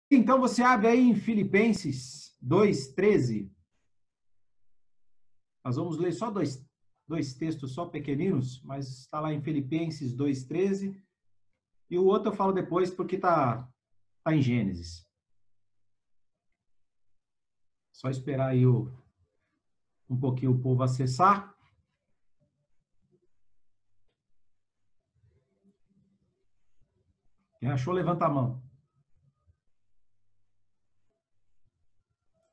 Então você abre aí em Filipenses 2:13. Nós vamos ler só dois textos só pequeninos, mas está lá em Filipenses 2:13. E o outro eu falo depois porque tá em Gênesis. Só esperar aí um pouquinho o povo acessar. Quem achou, levanta a mão.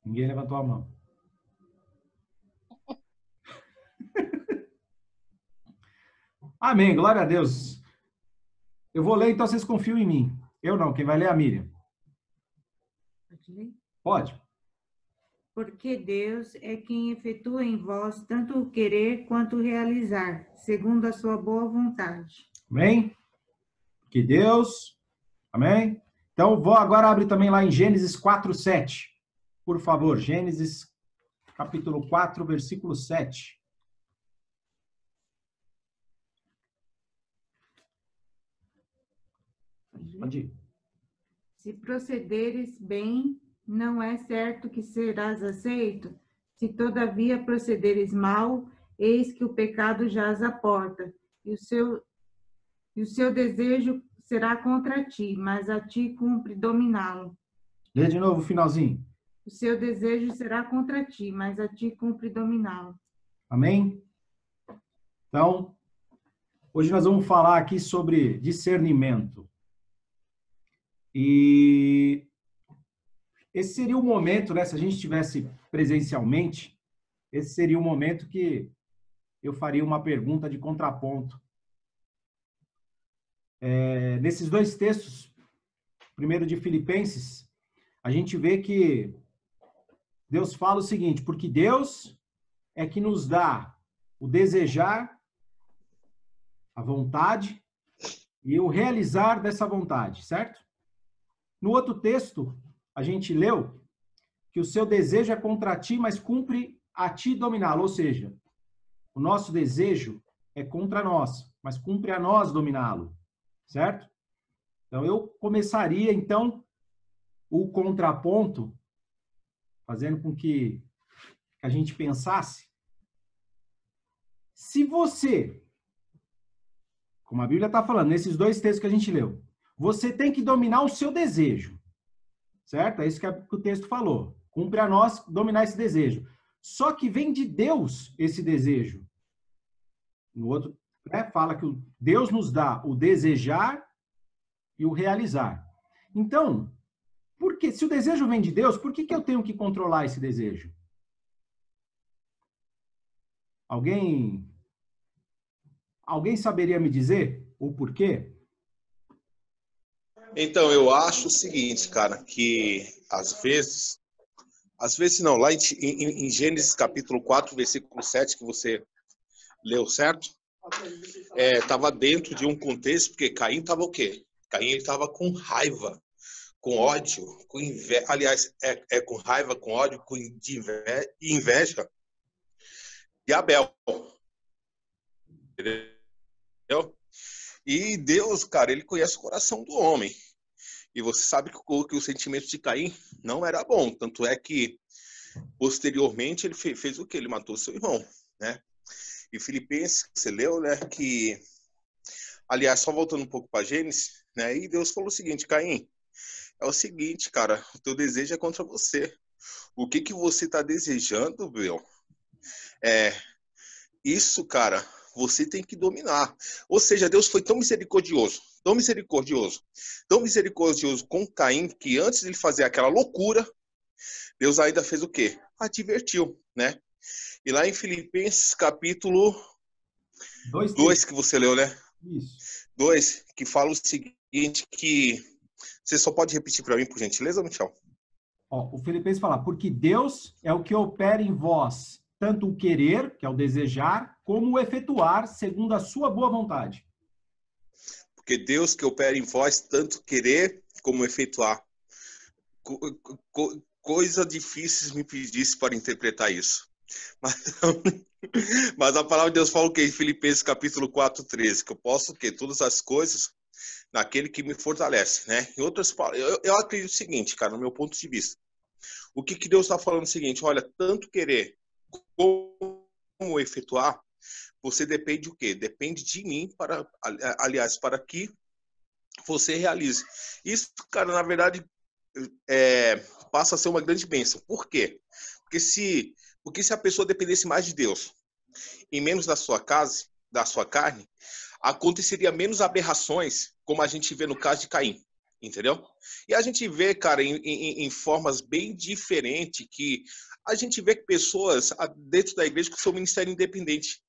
Ninguém levantou a mão. Amém, glória a Deus. Eu vou ler, então vocês confiam em mim. Eu não, quem vai ler é a Miriam. Pode ler? Pode. Porque Deus é quem efetua em vós tanto o querer quanto o realizar, segundo a sua boa vontade. Amém? Que Deus. Amém? Então, vou agora abrir também lá em Gênesis 4:7. Por favor, Gênesis capítulo 4, versículo 7. Pode ir. Se procederes bem, não é certo que serás aceito. Se todavia procederes mal, eis que o pecado jaz à porta, e o seu desejo será contra ti, mas a ti cumpre dominá-lo. Lê de novo o finalzinho. O seu desejo será contra ti, mas a ti cumpre dominá-lo. Amém? Então, hoje nós vamos falar aqui sobre discernimento. E esse seria o momento, né? Se a gente estivesse presencialmente, esse seria o momento que eu faria uma pergunta de contraponto. Nesses dois textos, primeiro de Filipenses, a gente vê que Deus fala o seguinte: porque Deus é que nos dá o desejar, a vontade e o realizar dessa vontade, certo? No outro texto, a gente leu que o seu desejo é contra ti, mas cumpre a ti dominá-lo. Ou seja, o nosso desejo é contra nós, mas cumpre a nós dominá-lo, certo? Então, eu começaria, então, o contraponto, fazendo com que a gente pensasse, se você, como a Bíblia está falando, nesses dois textos que a gente leu, você tem que dominar o seu desejo, certo? É isso que o texto falou. Cumpre a nós dominar esse desejo. Só que vem de Deus esse desejo. No outro, né, fala que Deus nos dá o desejar e o realizar. Então, porque se o desejo vem de Deus, por que eu tenho que controlar esse desejo? Alguém saberia me dizer o porquê? Então, eu acho o seguinte, cara, que às vezes não, lá em Gênesis capítulo 4, versículo 7, que você leu, certo? Estava dentro de um contexto, porque Caim estava o quê? Caim estava com raiva, com ódio, com inveja, aliás, com raiva, com ódio, com inveja de Abel. Entendeu? E Deus, cara, ele conhece o coração do homem. E você sabe que o sentimento de Caim não era bom. Tanto é que, posteriormente, ele fez o quê? Ele matou seu irmão, né? E Filipenses, você leu, né? Que, aliás, só voltando um pouco para Gênesis, né? E Deus falou o seguinte: Caim, é o seguinte, cara, o teu desejo é contra você. O que você está desejando, meu? Isso, cara, você tem que dominar. Ou seja, Deus foi tão misericordioso, tão misericordioso, tão misericordioso com Caim, que antes de ele fazer aquela loucura, Deus ainda fez o quê? Advertiu, né? E lá em Filipenses, capítulo 2, que você leu, né? Isso. 2, que fala o seguinte, que... Você só pode repetir para mim, por gentileza, Michel? O Filipenses fala, porque Deus é o que opera em vós, tanto o querer, que é o desejar, como o efetuar, segundo a sua boa vontade. Porque Deus que opera em vós, tanto querer como efetuar. Coisa difícil me pedisse para interpretar isso. Mas a palavra de Deus fala o quê? Em Filipenses capítulo 4, 13, que eu posso o quê? Todas as coisas naquele que me fortalece, né? Em outras palavras, eu acredito o seguinte, cara, no meu ponto de vista. O que Deus está falando é o seguinte, olha, tanto querer como efetuar, você depende do quê? Depende de mim, para que você realize. Isso, cara, na verdade, passa a ser uma grande bênção. Por quê? Porque se a pessoa dependesse mais de Deus e menos da sua casa, da sua carne, aconteceria menos aberrações, como a gente vê no caso de Caim, entendeu? E a gente vê, cara, em formas bem diferentes, que a gente vê que pessoas dentro da igreja com seu ministério independente.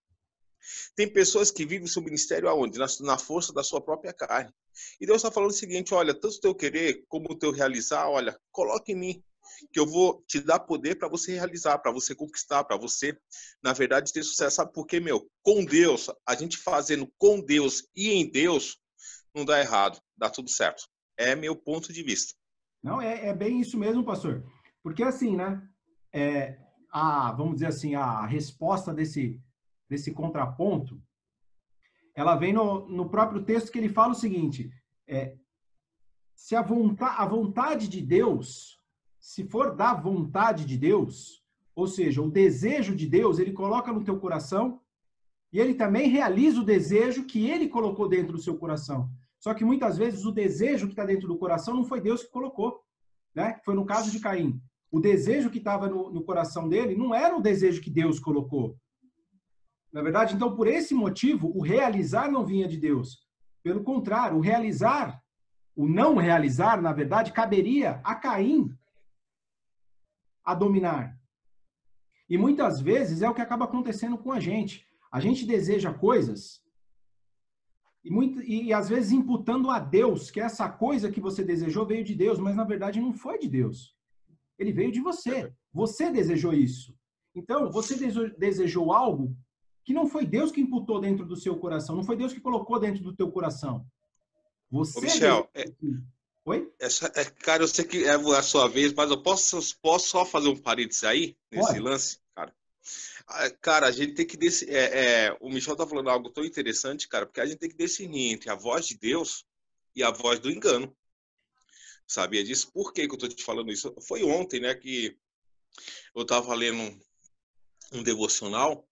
Tem pessoas que vivem o seu ministério aonde? Na força da sua própria carne. E Deus está falando o seguinte, olha, tanto o teu querer como o teu realizar, olha, coloque em mim, que eu vou te dar poder para você realizar, para você conquistar, para você, na verdade, ter sucesso. Sabe por quê, meu? Com Deus, a gente fazendo com Deus e em Deus, não dá errado, dá tudo certo. É meu ponto de vista. Não, é bem isso mesmo, pastor. Porque assim, né? Vamos dizer assim, a resposta desse contraponto, ela vem no próprio texto que ele fala o seguinte, se a vontade de Deus, se for da vontade de Deus, ou seja, o desejo de Deus, ele coloca no teu coração e ele também realiza o desejo que ele colocou dentro do seu coração. Só que muitas vezes o desejo que está dentro do coração não foi Deus que colocou, né? Foi no caso de Caim. O desejo que estava no coração dele não era o desejo que Deus colocou. Na verdade, então, por esse motivo, o realizar não vinha de Deus. Pelo contrário, o não realizar, na verdade, caberia a Caim a dominar. E muitas vezes é o que acaba acontecendo com a gente. A gente deseja coisas e às vezes imputando a Deus que essa coisa que você desejou veio de Deus, mas na verdade não foi de Deus. Ele veio de você. Você desejou isso. Então, você desejou algo que não foi Deus que imputou dentro do seu coração, não foi Deus que colocou dentro do teu coração. Você... Ô, Michel, Oi? Cara, eu sei que é a sua vez, mas eu posso só fazer um parênteses aí, nesse lance, cara? Cara, a gente tem que o Michel tá falando algo tão interessante, cara, porque a gente tem que discernir entre a voz de Deus e a voz do engano. Sabia disso? Por que que eu tô te falando isso? Foi ontem, né, que eu tava lendo um devocional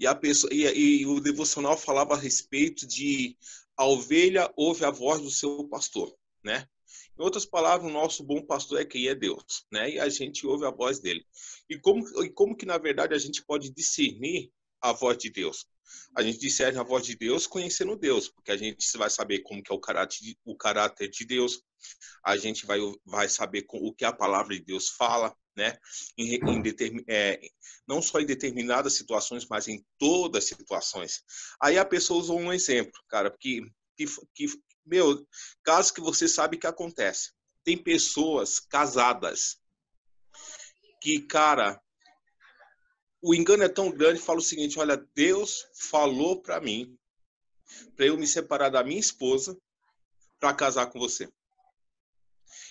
e a pessoa e o devocional falava a respeito de a ovelha ouve a voz do seu pastor, né? Em outras palavras, o nosso bom pastor é quem é Deus, né? E a gente ouve a voz dele. E como que, na verdade, a gente pode discernir a voz de Deus? A gente discerne a voz de Deus conhecendo Deus, porque a gente vai saber como que é o caráter de Deus, a gente vai saber o que a palavra de Deus fala, né? Não só em determinadas situações, mas em todas as situações. Aí a pessoa usou um exemplo, cara, meu, caso que você sabe que acontece. Tem pessoas casadas que, cara, o engano é tão grande, fala o seguinte, olha, Deus falou para mim, para eu me separar da minha esposa para casar com você.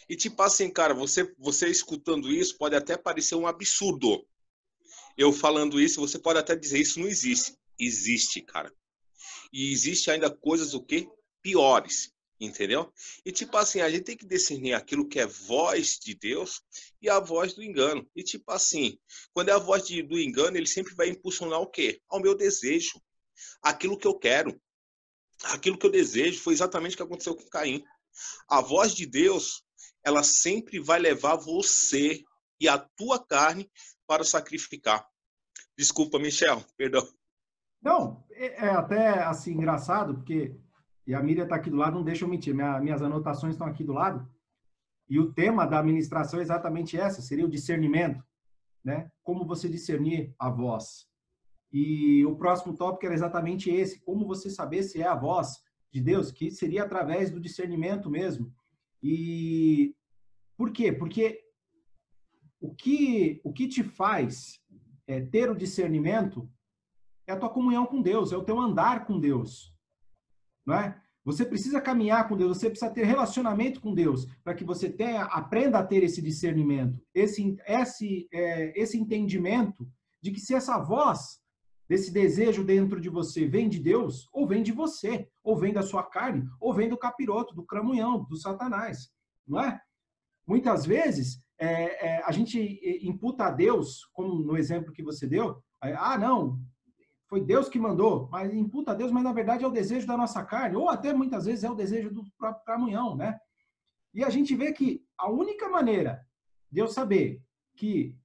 E tipo assim, cara, você escutando isso pode até parecer um absurdo. Eu falando isso, você pode até dizer, isso não existe. Existe, cara. E existe ainda coisas o quê? Piores, entendeu? E tipo assim, a gente tem que discernir aquilo que é voz de Deus e a voz do engano. E tipo assim, quando é a voz do engano, ele sempre vai impulsionar o quê? Ao meu desejo. Aquilo que eu quero. Aquilo que eu desejo foi exatamente o que aconteceu com Caim. A voz de Deus, ela sempre vai levar você e a tua carne para sacrificar. Desculpa, Michel, perdão. Não, é até assim engraçado, porque e a Miriam está aqui do lado, não deixa eu mentir, minhas anotações estão aqui do lado, e o tema da administração é exatamente essa, seria o discernimento, né? Como você discernir a voz. E o próximo tópico era exatamente esse, como você saber se é a voz de Deus, que seria através do discernimento mesmo. E por quê? Porque o que te faz ter o discernimento é a tua comunhão com Deus, é o teu andar com Deus. Não é? Você precisa caminhar com Deus, você precisa ter relacionamento com Deus, para que você aprenda a ter esse discernimento, esse entendimento de que se essa voz desse desejo dentro de você, vem de Deus, ou vem de você, ou vem da sua carne, ou vem do capiroto, do cramunhão, do Satanás, não é? Muitas vezes, a gente imputa a Deus, como no exemplo que você deu, não, foi Deus que mandou, mas imputa a Deus, mas na verdade é o desejo da nossa carne, ou até muitas vezes é o desejo do próprio cramunhão, né? E a gente vê que a única maneira de eu saber que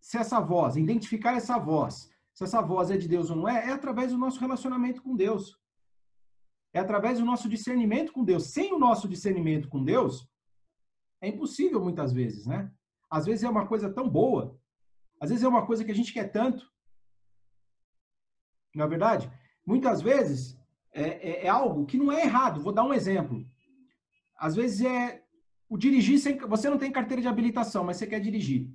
se essa voz, identificar essa voz, se essa voz é de Deus ou não é através do nosso relacionamento com Deus. É através do nosso discernimento com Deus. Sem o nosso discernimento com Deus, é impossível muitas vezes, né? Às vezes é uma coisa tão boa, às vezes é uma coisa que a gente quer tanto. Não é verdade? Muitas vezes é algo que não é errado. Vou dar um exemplo. Às vezes o dirigir, você não tem carteira de habilitação, mas você quer dirigir.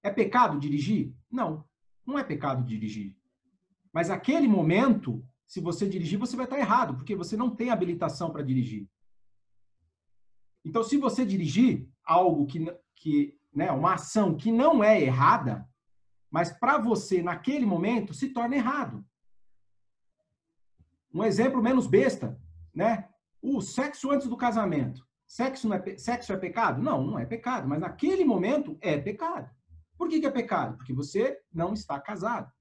É pecado dirigir? Não, não é pecado dirigir. Mas aquele momento, se você dirigir, você vai estar errado, porque você não tem habilitação para dirigir. Então, se você dirigir algo né, uma ação que não é errada, mas para você, naquele momento, se torna errado. Um exemplo menos besta, né? O sexo antes do casamento. Sexo é pecado? Não, não é pecado, mas naquele momento é pecado. Por que é pecado? Porque você não está casado.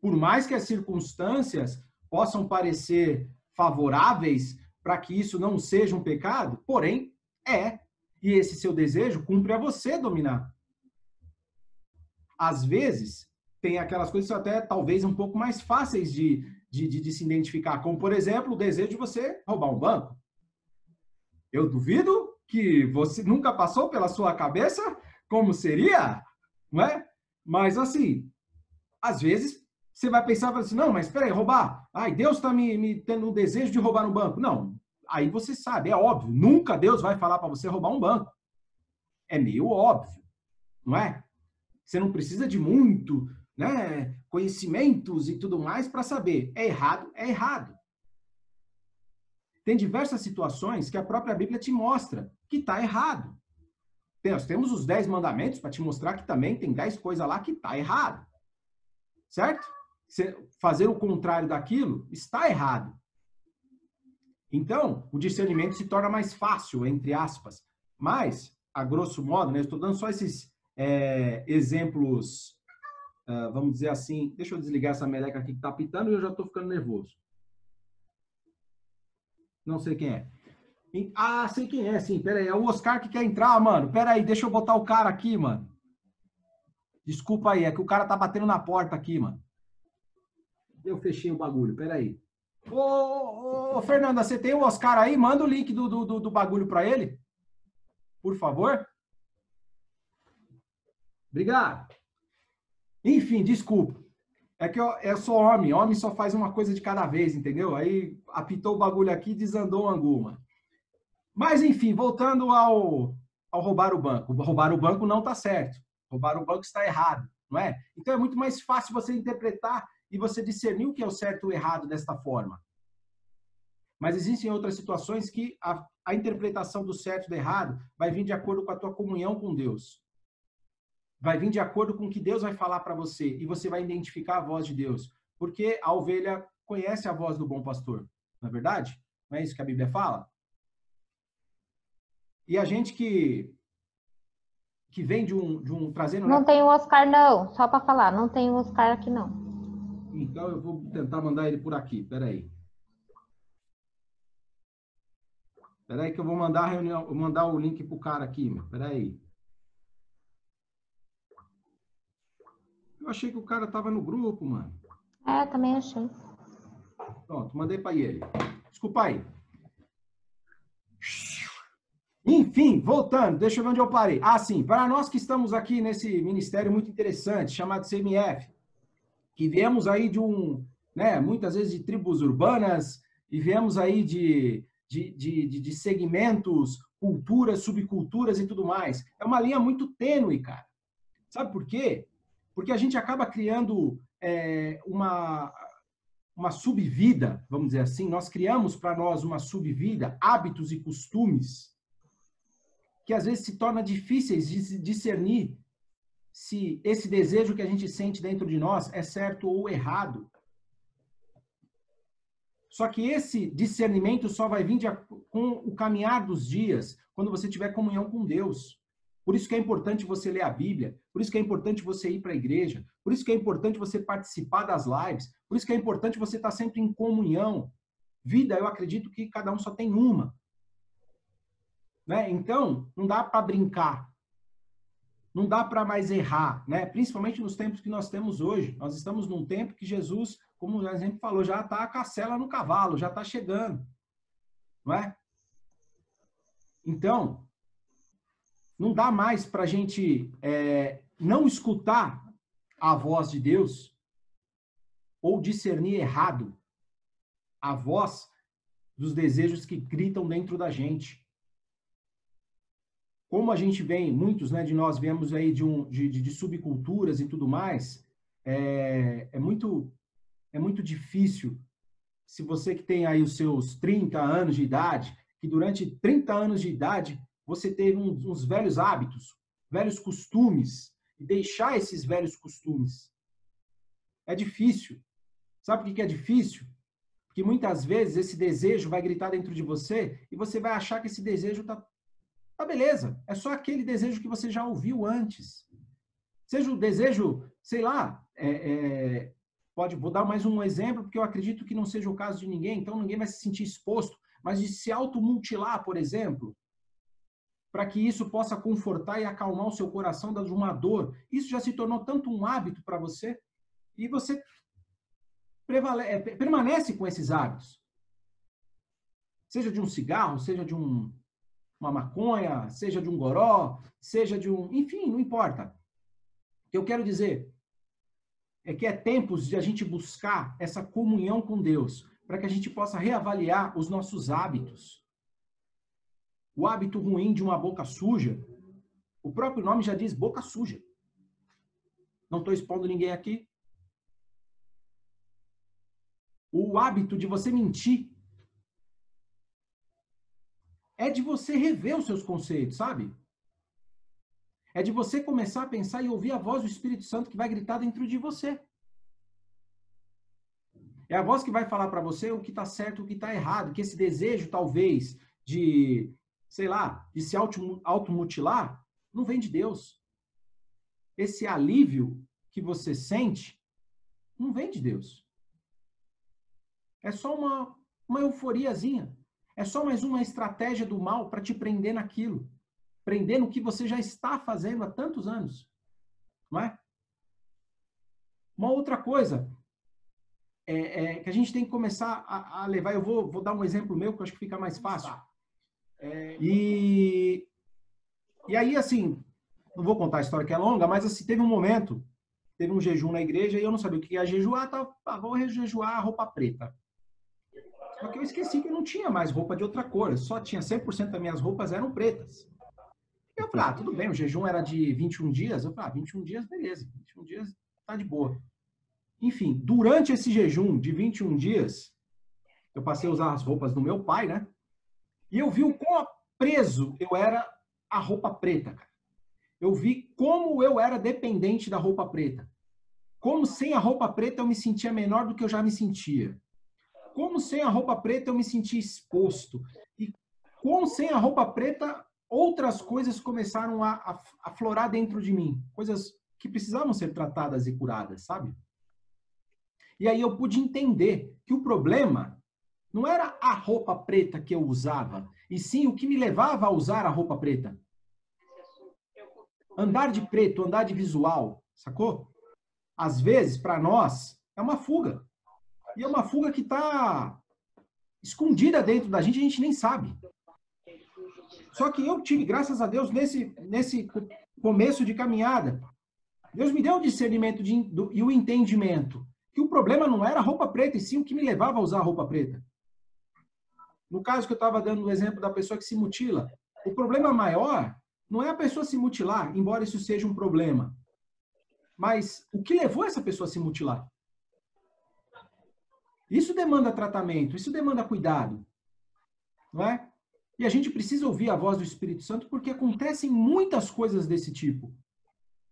Por mais que as circunstâncias possam parecer favoráveis para que isso não seja um pecado, porém é. E esse seu desejo cumpre a você dominar. Às vezes, tem aquelas coisas até talvez um pouco mais fáceis de se identificar, como, por exemplo, o desejo de você roubar um banco. Eu duvido que você nunca passou pela sua cabeça como seria, não é? Mas, assim, às vezes você vai pensar assim, não, mas espera aí, roubar? Ai, Deus está me tendo um desejo de roubar um banco. Não, aí você sabe, é óbvio, nunca Deus vai falar para você roubar um banco. É meio óbvio, não é? Você não precisa de muito, né, conhecimentos e tudo mais para saber. É errado, é errado. Tem diversas situações que a própria Bíblia te mostra que está errado. Nós temos os 10 mandamentos para te mostrar que também tem 10 coisas lá que está errado. Certo? Fazer o contrário daquilo está errado. Então, o discernimento se torna mais fácil, entre aspas. Mas, a grosso modo, né, eu estou dando só esses exemplos, vamos dizer assim. Deixa eu desligar essa meleca aqui que está pitando e eu já estou ficando nervoso. Não sei quem é. Ah, sei quem é, sim. Pera aí, é o Oscar que quer entrar, mano. Pera aí, deixa eu botar o cara aqui, mano. Desculpa aí, é que o cara tá batendo na porta aqui, mano. Eu fechei o bagulho, pera aí. Ô, Fernanda, você tem o Oscar aí? Manda o link do bagulho pra ele. Por favor. Obrigado. Enfim, desculpa. É que eu sou homem. Homem só faz uma coisa de cada vez, entendeu? Aí apitou o bagulho aqui e desandou o angu, mano. Mas, enfim, voltando ao roubar o banco. Roubar o banco não está certo. Roubar o banco está errado, não é? Então, é muito mais fácil você interpretar e você discernir o que é o certo e o errado desta forma. Mas existem outras situações que a interpretação do certo e do errado vai vir de acordo com a tua comunhão com Deus. Vai vir de acordo com o que Deus vai falar para você e você vai identificar a voz de Deus. Porque a ovelha conhece a voz do bom pastor, não é verdade? Não é isso que a Bíblia fala? E a gente que vem de um trazendo... Não tem o Oscar, não. Só para falar, não tem o Oscar aqui, não. Então, eu vou tentar mandar ele por aqui. Peraí. Peraí que eu vou mandar a reunião, vou mandar o link pro cara aqui, meu. Peraí. Eu achei que o cara tava no grupo, mano. É, também achei. Pronto, mandei para ele. Desculpa aí. Enfim, voltando, deixa eu ver onde eu parei. Ah, sim, para nós que estamos aqui nesse ministério muito interessante, chamado CMF, que viemos aí de muitas vezes de tribos urbanas, e viemos aí de segmentos, culturas, subculturas e tudo mais. É uma linha muito tênue, cara. Sabe por quê? Porque a gente acaba criando uma subvida, vamos dizer assim. Nós criamos para nós uma subvida, hábitos e costumes, que às vezes se torna difíceis de discernir se esse desejo que a gente sente dentro de nós é certo ou errado. Só que esse discernimento só vai vir com o caminhar dos dias, quando você tiver comunhão com Deus. Por isso que é importante você ler a Bíblia, por isso que é importante você ir para a igreja, por isso que é importante você participar das lives, por isso que é importante você estar sempre em comunhão. Vida, eu acredito que cada um só tem uma. Né? Então, não dá para brincar. Não dá para mais errar, né? Principalmente nos tempos que nós temos hoje. Nós estamos num tempo que Jesus, como o exemplo falou, já está a cacela no cavalo, já está chegando. Não é? Então, não dá mais para a gente não escutar a voz de Deus ou discernir errado a voz dos desejos que gritam dentro da gente. Como a gente vem, muitos, né, de nós viemos aí de subculturas e tudo mais, é muito difícil, se você que tem aí os seus 30 anos de idade, que durante 30 anos de idade você teve uns velhos hábitos, velhos costumes, e deixar esses velhos costumes. É difícil. Sabe por que é difícil? Porque muitas vezes esse desejo vai gritar dentro de você e você vai achar que esse desejo tá beleza, é só aquele desejo que você já ouviu antes. Seja o desejo, sei lá, vou dar mais um exemplo, porque eu acredito que não seja o caso de ninguém, então ninguém vai se sentir exposto, mas de se automutilar, por exemplo, para que isso possa confortar e acalmar o seu coração de uma dor. Isso já se tornou tanto um hábito para você, e você permanece com esses hábitos. Seja de um cigarro, seja de uma maconha, seja de um goró, seja de um... Enfim, não importa. O que eu quero dizer é que é tempos de a gente buscar essa comunhão com Deus, para que a gente possa reavaliar os nossos hábitos. O hábito ruim de uma boca suja, o próprio nome já diz boca suja. Não estou expondo ninguém aqui. O hábito de você mentir é de você rever os seus conceitos, sabe? É de você começar a pensar e ouvir a voz do Espírito Santo que vai gritar dentro de você. É a voz que vai falar para você o que está certo e o que está errado, que esse desejo, talvez, de, sei lá, de se automutilar, não vem de Deus. Esse alívio que você sente, não vem de Deus. É só uma euforiazinha. É só mais uma estratégia do mal para te prender naquilo. Prender no que você já está fazendo há tantos anos. Não é? Uma outra coisa que a gente tem que começar a levar, eu vou dar um exemplo meu, que eu acho que fica mais fácil. E aí, assim, não vou contar a história que é longa, mas assim, teve um momento, teve um jejum na igreja e eu não sabia o que ia jejuar, vou jejuar a roupa preta. Só que eu esqueci que eu não tinha mais roupa de outra cor, eu só tinha 100% das minhas roupas eram pretas. E eu falei, tudo bem, o jejum era de 21 dias, eu falei, 21 dias, beleza, 21 dias tá de boa. Enfim, durante esse jejum de 21 dias, eu passei a usar as roupas do meu pai, né? E eu vi o quão preso eu era à roupa preta, cara. Eu vi como eu era dependente da roupa preta. Como sem a roupa preta eu me sentia menor do que eu já me sentia. Como sem a roupa preta eu me sentia exposto. E como sem a roupa preta outras coisas começaram a aflorar dentro de mim. Coisas que precisavam ser tratadas e curadas, sabe? E aí eu pude entender que o problema não era a roupa preta que eu usava, e sim o que me levava a usar a roupa preta. Andar de preto, andar de visual, sacou? Às vezes, para nós, é uma fuga. E é uma fuga que está escondida dentro da gente, a gente nem sabe. Só que eu tive, graças a Deus, nesse começo de caminhada, Deus me deu o discernimento e o entendimento que o problema não era a roupa preta, e sim o que me levava a usar a roupa preta. No caso que eu estava dando o exemplo da pessoa que se mutila, o problema maior não é a pessoa se mutilar, embora isso seja um problema. Mas o que levou essa pessoa a se mutilar? Isso demanda tratamento, isso demanda cuidado. Não é? E a gente precisa ouvir a voz do Espírito Santo porque acontecem muitas coisas desse tipo.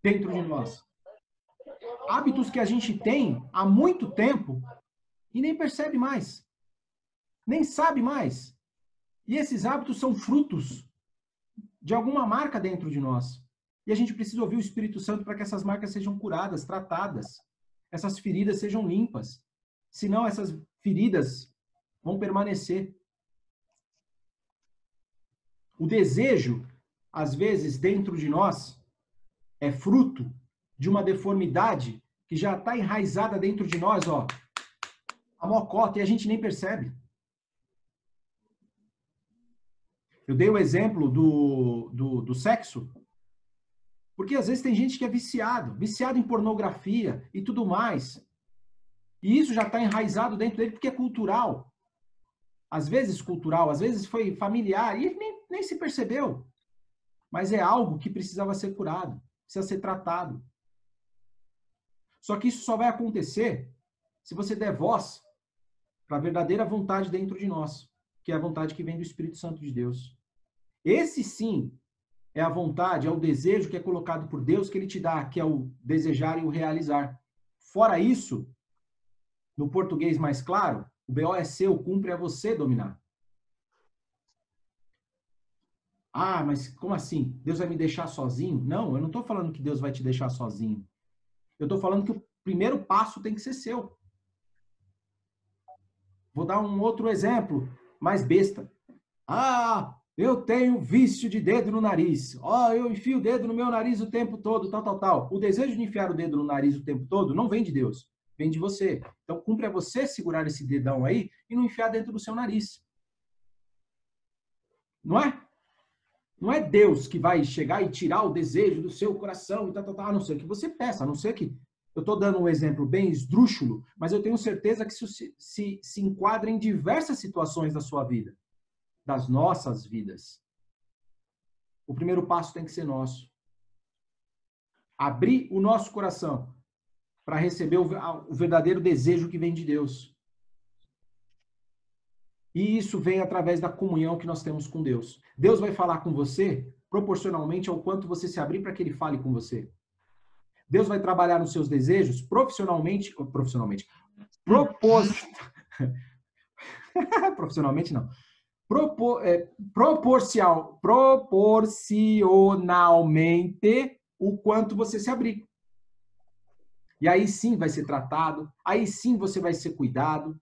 dentro de nós. Hábitos que a gente tem há muito tempo e nem percebe mais. Nem sabe mais. E esses hábitos são frutos de alguma marca dentro de nós. E a gente precisa ouvir o Espírito Santo para que essas marcas sejam curadas, tratadas. Essas feridas sejam limpas. Senão essas feridas vão permanecer. O desejo, às vezes, dentro de nós, é fruto de uma deformidade que já está enraizada dentro de nós, ó. A mocota, e a gente nem percebe. Eu dei o exemplo do sexo, porque às vezes tem gente que é viciado em pornografia e tudo mais. E isso já está enraizado dentro dele porque é cultural. Às vezes cultural, às vezes foi familiar e ele nem se percebeu. Mas é algo que precisava ser curado, precisa ser tratado. Só que isso só vai acontecer se você der voz para a verdadeira vontade dentro de nós, que é a vontade que vem do Espírito Santo de Deus. Esse sim é a vontade, é o desejo que é colocado por Deus, que ele te dá, que é o desejar e o realizar. Fora isso, no português mais claro, o BO é seu, cumpre a você dominar. Ah, mas como assim? Deus vai me deixar sozinho? Não, eu não estou falando que Deus vai te deixar sozinho. Eu estou falando que o primeiro passo tem que ser seu. Vou dar um outro exemplo, mais besta. Ah, eu tenho vício de dedo no nariz. Ó, eu enfio o dedo no meu nariz o tempo todo, tal. O desejo de enfiar o dedo no nariz o tempo todo não vem de Deus, vem de você. Então, cumpre a você segurar esse dedão aí e não enfiar dentro do seu nariz. Não é? Não é Deus que vai chegar e tirar o desejo do seu coração, e tal, a não ser que você peça, a não ser que... Eu estou dando um exemplo bem esdrúxulo, mas eu tenho certeza que isso se enquadra em diversas situações da sua vida, das nossas vidas. O primeiro passo tem que ser nosso. Abrir o nosso coração para receber o verdadeiro desejo que vem de Deus. E isso vem através da comunhão que nós temos com Deus. Deus vai falar com você proporcionalmente ao quanto você se abrir para que Ele fale com você. Deus vai trabalhar nos seus desejos profissionalmente, profissionalmente não. Proporcionalmente o quanto você se abrir. E aí sim vai ser tratado, aí sim você vai ser cuidado.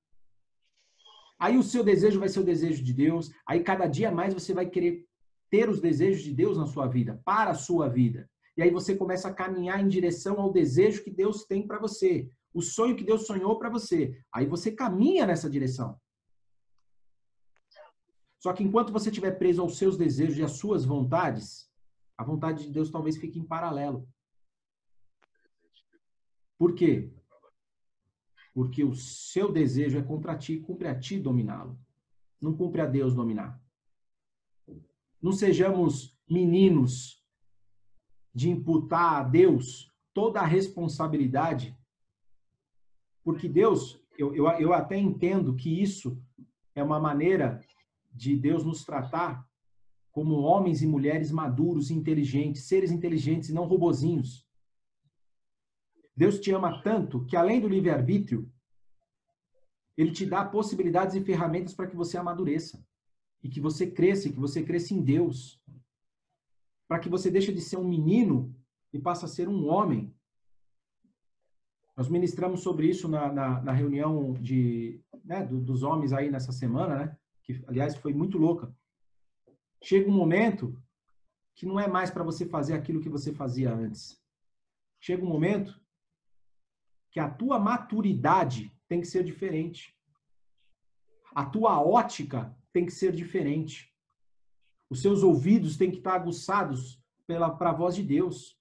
Aí o seu desejo vai ser o desejo de Deus. Aí cada dia mais você vai querer ter os desejos de Deus na sua vida, para a sua vida. E aí você começa a caminhar em direção ao desejo que Deus tem para você. O sonho que Deus sonhou para você. Aí você caminha nessa direção. Só que enquanto você estiver preso aos seus desejos e às suas vontades, a vontade de Deus talvez fique em paralelo. Por quê? Porque o seu desejo é contra ti, cumpre a ti dominá-lo. Não cumpre a Deus dominar. Não sejamos meninos de imputar a Deus toda a responsabilidade, porque Deus, eu até entendo que isso é uma maneira de Deus nos tratar como homens e mulheres maduros e inteligentes, seres inteligentes e não robozinhos. Deus te ama tanto que, além do livre-arbítrio, Ele te dá possibilidades e ferramentas para que você amadureça. E que você cresça, em Deus. Para que você deixe de ser um menino e passe a ser um homem. Nós ministramos sobre isso na reunião dos homens aí nessa semana, né? Que, aliás, foi muito louca. Chega um momento que não é mais para você fazer aquilo que você fazia antes. Chega um momento que a tua maturidade tem que ser diferente. A tua ótica tem que ser diferente. Os seus ouvidos têm que estar aguçados para a voz de Deus.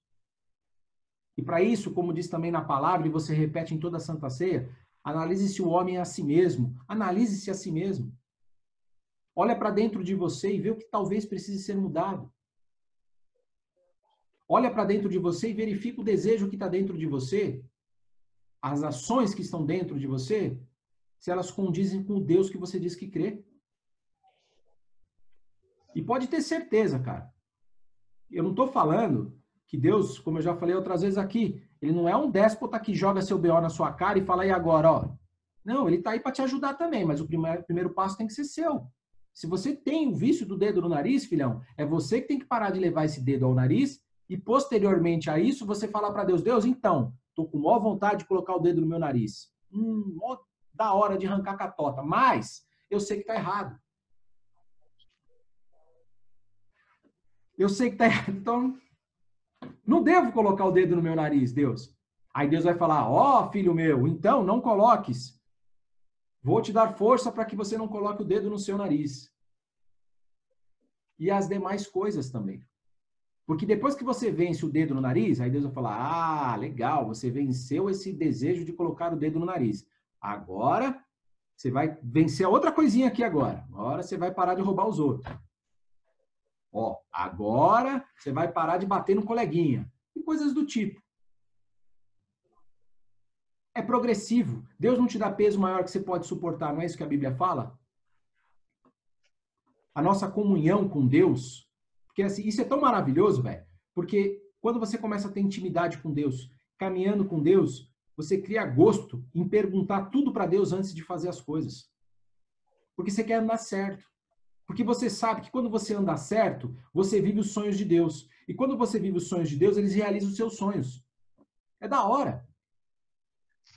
E para isso, como diz também na palavra, e você repete em toda a Santa Ceia, analise-se o homem a si mesmo. Analise-se a si mesmo. Olha para dentro de você e vê o que talvez precise ser mudado. Olha para dentro de você e verifica o desejo que está dentro de você, as ações que estão dentro de você, se elas condizem com o Deus que você diz que crê. E pode ter certeza, cara. Eu não estou falando que Deus, como eu já falei outras vezes aqui, ele não é um déspota que joga seu BO na sua cara e fala, e agora, ó? Não, ele tá aí para te ajudar também, mas o primeiro passo tem que ser seu. Se você tem o vício do dedo no nariz, filhão, é você que tem que parar de levar esse dedo ao nariz e, posteriormente a isso, você falar para Deus, Deus, então, tô com maior vontade de colocar o dedo no meu nariz. Mó da hora de arrancar catota, mas eu sei que tá errado. Eu sei que tá errado, então não devo colocar o dedo no meu nariz, Deus. Aí Deus vai falar, ó, filho meu, então não coloques. Vou te dar força para que você não coloque o dedo no seu nariz. E as demais coisas também. Porque depois que você vence o dedo no nariz, aí Deus vai falar, ah, legal, você venceu esse desejo de colocar o dedo no nariz. Agora, você vai vencer a outra coisinha aqui agora. Agora você vai parar de roubar os outros. Ó, agora você vai parar de bater no coleguinha. E coisas do tipo. É progressivo. Deus não te dá peso maior que você pode suportar, não é isso que a Bíblia fala? A nossa comunhão com Deus, porque assim, isso é tão maravilhoso, velho, porque quando você começa a ter intimidade com Deus, caminhando com Deus, você cria gosto em perguntar tudo para Deus antes de fazer as coisas. Porque você quer andar certo. Porque você sabe que quando você anda certo, você vive os sonhos de Deus. E quando você vive os sonhos de Deus, eles realizam os seus sonhos. É da hora.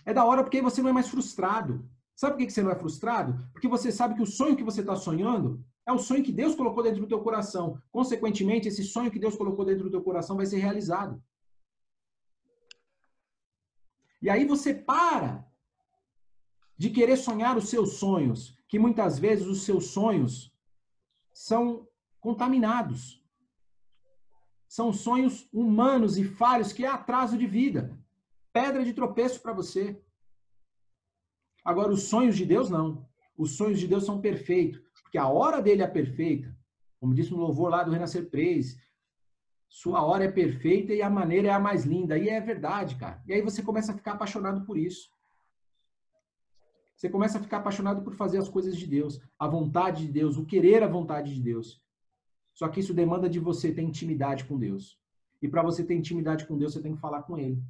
É da hora porque aí você não é mais frustrado. Sabe por que você não é frustrado? Porque você sabe que o sonho que você está sonhando é o sonho que Deus colocou dentro do teu coração. Consequentemente, esse sonho que Deus colocou dentro do teu coração vai ser realizado. E aí você para de querer sonhar os seus sonhos, que muitas vezes os seus sonhos são contaminados. São sonhos humanos e falhos que é atraso de vida. Pedra de tropeço para você. Agora, os sonhos de Deus, não. Os sonhos de Deus são perfeitos, porque a hora dele é perfeita. Como disse no louvor lá do Renascer Praise, sua hora é perfeita e a maneira é a mais linda. E é verdade, cara. E aí você começa a ficar apaixonado por isso. Você começa a ficar apaixonado por fazer as coisas de Deus, a vontade de Deus, o querer a vontade de Deus. Só que isso demanda de você ter intimidade com Deus. E para você ter intimidade com Deus, você tem que falar com Ele.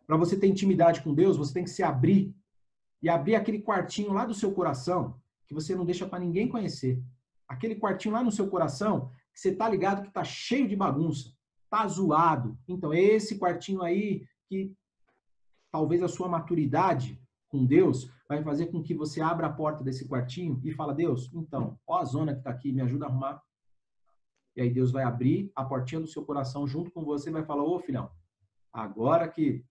Para você ter intimidade com Deus, você tem que se abrir. E abrir aquele quartinho lá do seu coração, que você não deixa para ninguém conhecer. Aquele quartinho lá no seu coração, que você tá ligado que tá cheio de bagunça. Tá zoado. Então, esse quartinho aí, que talvez a sua maturidade com Deus vai fazer com que você abra a porta desse quartinho e fala, Deus, então, ó a zona que tá aqui, me ajuda a arrumar. E aí Deus vai abrir a portinha do seu coração junto com você e vai falar, ô filhão, agora que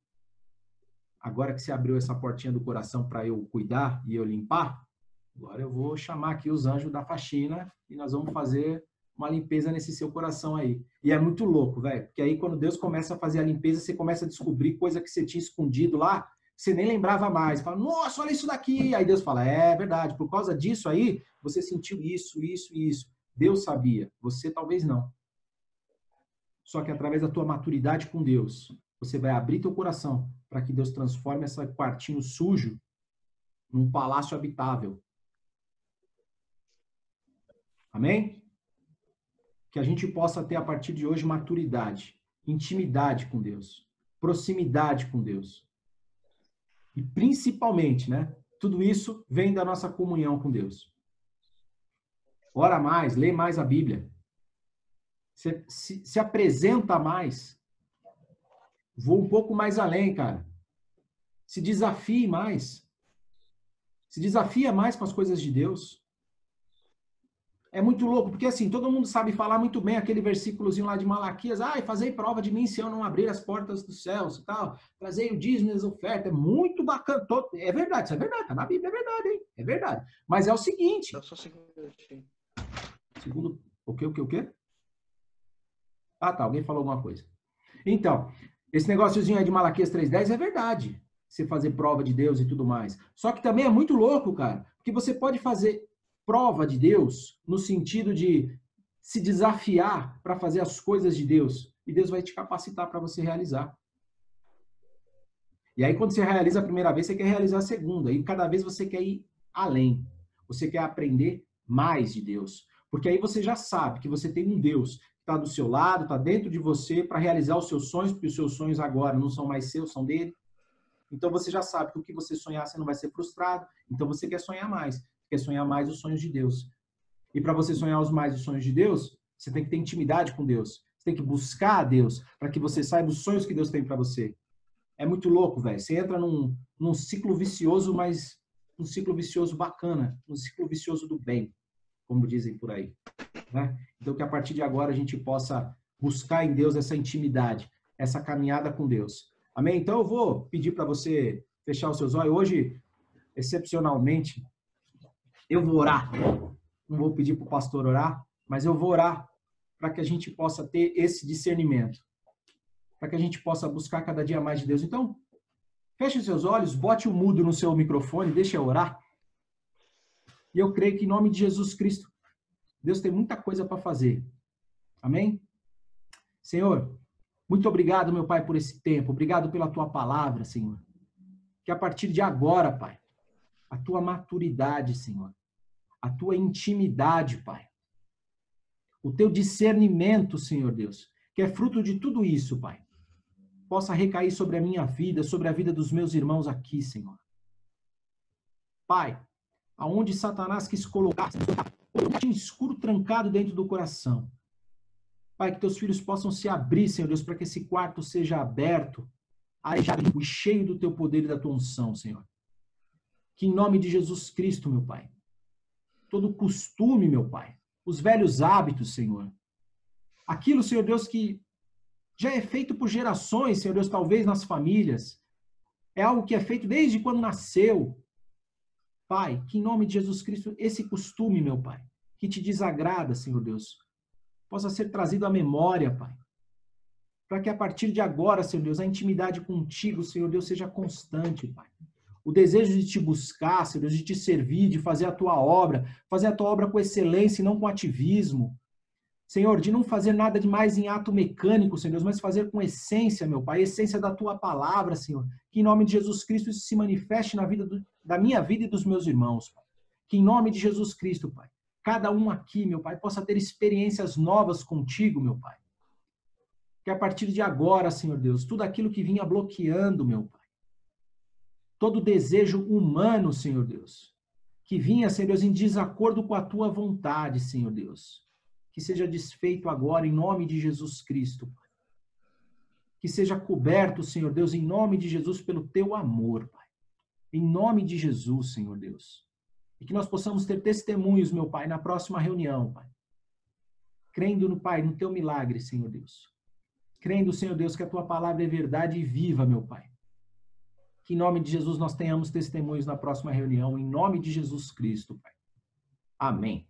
você abriu essa portinha do coração para eu cuidar e eu limpar, agora eu vou chamar aqui os anjos da faxina e nós vamos fazer uma limpeza nesse seu coração aí. E é muito louco, velho, porque aí quando Deus começa a fazer a limpeza, você começa a descobrir coisa que você tinha escondido lá, você nem lembrava mais. Fala, nossa, olha isso daqui. Aí Deus fala, é verdade, por causa disso aí, você sentiu isso, isso e isso. Deus sabia, você talvez não. Só que através da tua maturidade com Deus, você vai abrir teu coração para que Deus transforme esse quartinho sujo num palácio habitável. Amém? Que a gente possa ter a partir de hoje maturidade, intimidade com Deus, proximidade com Deus. E principalmente, né? Tudo isso vem da nossa comunhão com Deus. Ora mais, lê mais a Bíblia. Se apresenta mais. Vou um pouco mais além, cara. Se desafie mais. Se desafia mais com as coisas de Deus. É muito louco, porque assim, todo mundo sabe falar muito bem aquele versículozinho lá de Malaquias, fazei prova de mim se eu não abrir as portas dos céus e tal, trazei o dízimo das ofertas, é muito bacana, é verdade, isso é verdade, tá na Bíblia, é verdade, hein? É verdade. Mas é o seguinte... Segundo, o quê? Ah, tá, alguém falou alguma coisa. Então, esse negóciozinho aí de Malaquias 3:10 é verdade, você fazer prova de Deus e tudo mais. Só que também é muito louco, cara, porque você pode fazer prova de Deus no sentido de se desafiar para fazer as coisas de Deus. E Deus vai te capacitar para você realizar. E aí, quando você realiza a primeira vez, você quer realizar a segunda. E cada vez você quer ir além. Você quer aprender mais de Deus. Porque aí você já sabe que você tem um Deus está do seu lado, está dentro de você para realizar os seus sonhos, porque os seus sonhos agora não são mais seus, são dele. Então você já sabe que o que você sonhar, você não vai ser frustrado. Então você quer sonhar mais. Quer sonhar mais os sonhos de Deus. E para você sonhar mais os sonhos de Deus, você tem que ter intimidade com Deus. Você tem que buscar a Deus para que você saiba os sonhos que Deus tem para você. É muito louco, velho. Você entra num ciclo vicioso, mas um ciclo vicioso bacana. Um ciclo vicioso do bem, como dizem por aí. Né? Então que a partir de agora a gente possa buscar em Deus essa intimidade, essa caminhada com Deus. Amém? Então eu vou pedir para você fechar os seus olhos. Hoje, excepcionalmente, eu vou orar. Não vou pedir para o pastor orar, mas eu vou orar para que a gente possa ter esse discernimento. Para que a gente possa buscar cada dia mais de Deus. Então, feche os seus olhos, bote o mudo no seu microfone, deixe eu orar. E eu creio que em nome de Jesus Cristo, Deus tem muita coisa para fazer. Amém? Senhor, muito obrigado, meu Pai, por esse tempo. Obrigado pela tua palavra, Senhor. Que a partir de agora, Pai, a tua maturidade, Senhor, a tua intimidade, Pai, o teu discernimento, Senhor Deus, que é fruto de tudo isso, Pai, possa recair sobre a minha vida, sobre a vida dos meus irmãos aqui, Senhor. Pai, aonde Satanás quis colocar um escuro trancado dentro do coração. Pai, que teus filhos possam se abrir, Senhor Deus, para que esse quarto seja aberto, arejado e cheio do teu poder e da tua unção, Senhor. Que em nome de Jesus Cristo, meu Pai, todo costume, meu Pai, os velhos hábitos, Senhor, aquilo, Senhor Deus, que já é feito por gerações, Senhor Deus, talvez nas famílias, é algo que é feito desde quando nasceu. Pai, que em nome de Jesus Cristo, esse costume, meu Pai, que te desagrada, Senhor Deus, possa ser trazido à memória, Pai. Para que a partir de agora, Senhor Deus, a intimidade contigo, Senhor Deus, seja constante, Pai. O desejo de te buscar, Senhor Deus, de te servir, de fazer a tua obra com excelência e não com ativismo. Senhor, de não fazer nada demais em ato mecânico, Senhor Deus, mas fazer com essência, meu Pai, essência da tua palavra, Senhor. Que em nome de Jesus Cristo isso se manifeste na vida da minha vida e dos meus irmãos, Pai. Que em nome de Jesus Cristo, Pai, cada um aqui, meu Pai, possa ter experiências novas contigo, meu Pai. Que a partir de agora, Senhor Deus, tudo aquilo que vinha bloqueando, meu Pai, todo desejo humano, Senhor Deus, que vinha, Senhor Deus, em desacordo com a tua vontade, Senhor Deus, que seja desfeito agora em nome de Jesus Cristo, Pai. Que seja coberto, Senhor Deus, em nome de Jesus, pelo teu amor, Pai. Em nome de Jesus, Senhor Deus. E que nós possamos ter testemunhos, meu Pai, na próxima reunião, Pai. Crendo no Pai, no teu milagre, Senhor Deus. Crendo, Senhor Deus, que a tua palavra é verdade e viva, meu Pai. Que em nome de Jesus nós tenhamos testemunhos na próxima reunião, em nome de Jesus Cristo, Pai. Amém.